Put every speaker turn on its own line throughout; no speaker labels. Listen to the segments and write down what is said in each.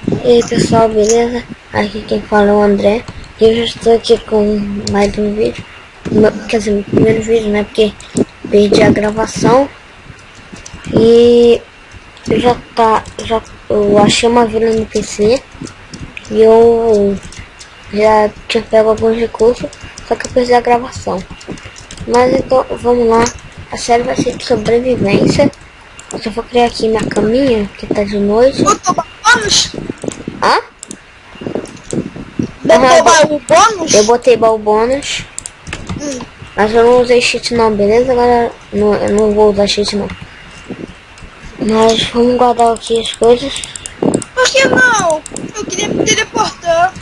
E aí pessoal, beleza? Aqui quem fala é o André. E eu já estou aqui com mais um vídeo. Quer dizer, meu primeiro vídeo, né? Porque perdi a gravação. E eu achei uma vila no PC. E eu já tinha pego alguns recursos. Só que eu perdi a gravação. Mas então, vamos lá. A série vai ser de sobrevivência. Eu só vou criar aqui minha caminha, que tá de noite.
Botou bônus?
Hã?
Botou baú bônus?
Eu botei baú bônus. Mas eu não usei cheat não, beleza galera? Não, eu não vou usar cheat não. Mas vamos guardar aqui as coisas.
Por que não? Eu queria me teleportar.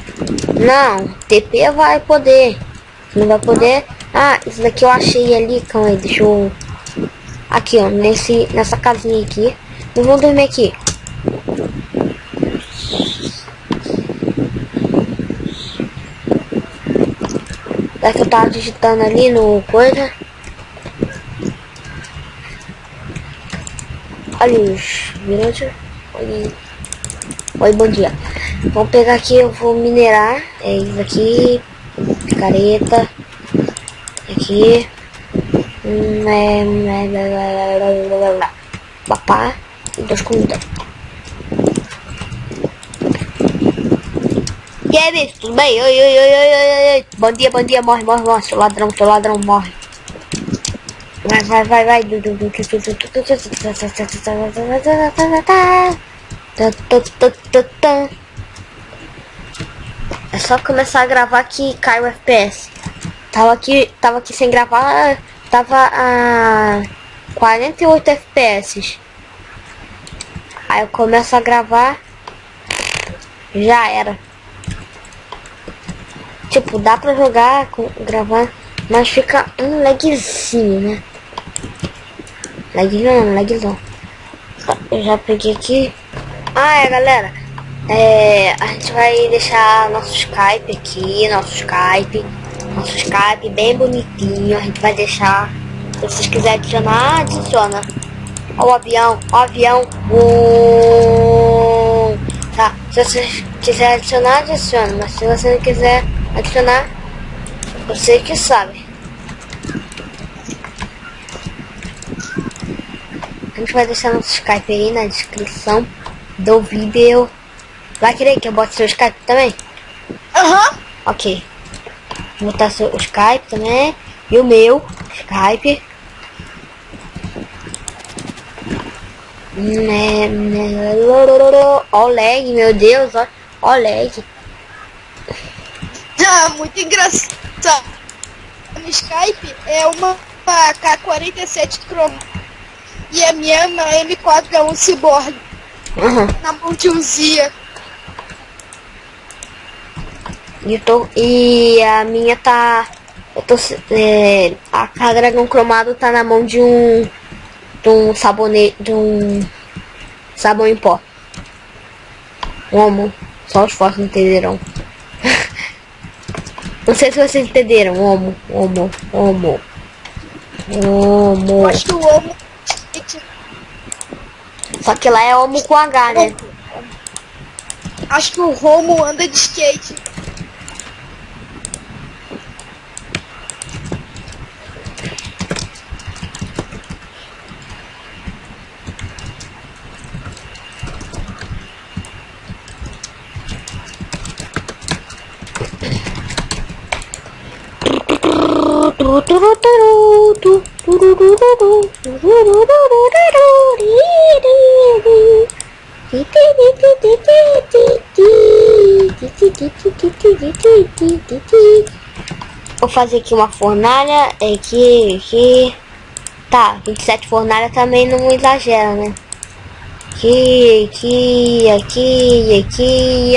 Não, TP vai poder. Não vai poder. Ah, isso daqui eu achei ali, calma aí, deixa eu... Aqui ó, nessa casinha aqui. Eu vou dormir aqui. É que eu tava digitando ali no coisa. Olha os villagers. Oi, bom dia. Vamos pegar aqui, eu vou minerar. É isso aqui. Picareta. Aqui. Papá. E 2 comidas. E aí, bicho, tudo bem? Oi, oi, oi, oi, oi, oi. Bom dia, morre, seu ladrão, morre. Vai. É só começar a gravar que cai o FPS. Tava aqui sem gravar, tava a 48 FPS. Aí eu começo a gravar, já era. Tipo, dá pra jogar, gravar, mas fica um lagzinho, né? Lagzão. Eu já peguei aqui. Ah, galera. A gente vai deixar nosso Skype aqui, nosso Skype bem bonitinho. A gente vai deixar. Se vocês quiserem adicionar, adiciona. Ó o avião. Tá, se vocês quiserem adicionar, adiciona. Mas se você não quiser adicionar, você que sabe. A gente vai deixar nosso Skype aí na descrição do vídeo. Vai querer que eu bote seu Skype também?
Aham.
Ok. Vou botar seu Skype também. E o meu Skype. Ó lag, meu Deus. Ó lag.
Ah, muito engraçado. No Skype é uma K-47 Chrome. E a minha é uma M4A1 Cyborg. Na mão de um Zia.
E a minha tá... a K-Dragon cromado tá na mão de um sabonete, de um sabão em pó. Homo. Só os fortes entenderão. Não sei se vocês entenderam. Homo.
Acho que o Homo...
Só que lá é homo com H, né?
Acho que o Homo anda de skate.
Vou fazer aqui uma fornalha. Aqui. Tá, 27 fornalha também não exagera, né?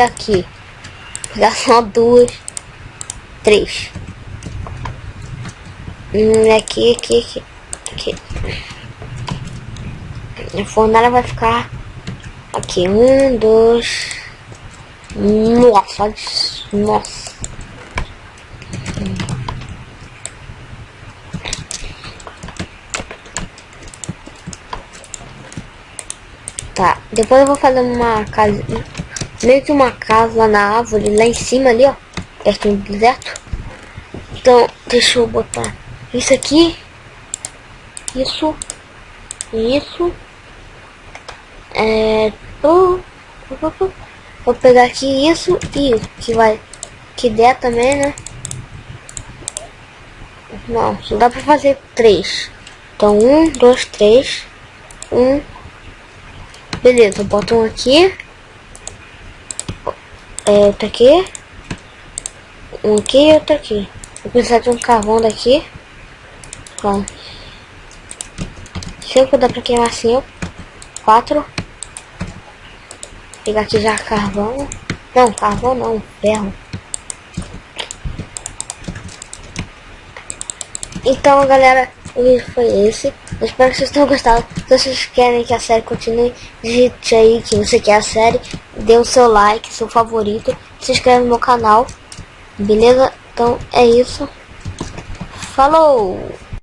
Aqui. Vou dar só 2, 3. Aqui. A fornalha vai ficar aqui. 1, 2. Nossa. Tá, depois eu vou fazer uma casa. meio que uma casa na árvore, lá em cima ali, ó, perto do teto. Então, deixa eu botar isso aqui, isso, vou pegar aqui isso e isso, que der também, né? Não, só dá pra fazer 3. Então, 1, 2, 3, 1. Beleza, bota um aqui. Outro aqui. Um aqui e outro aqui. Vou precisar de um carvão daqui. 5 dá pra queimar 5. 4. Pegar aqui já carvão. Não, carvão não, ferro. Então, galera, o vídeo foi esse. Eu espero que vocês tenham gostado. Se vocês querem que a série continue, digite aí que você quer a série. Dê o seu like, seu favorito. Se inscreve no meu canal. Beleza? Então é isso. Falou!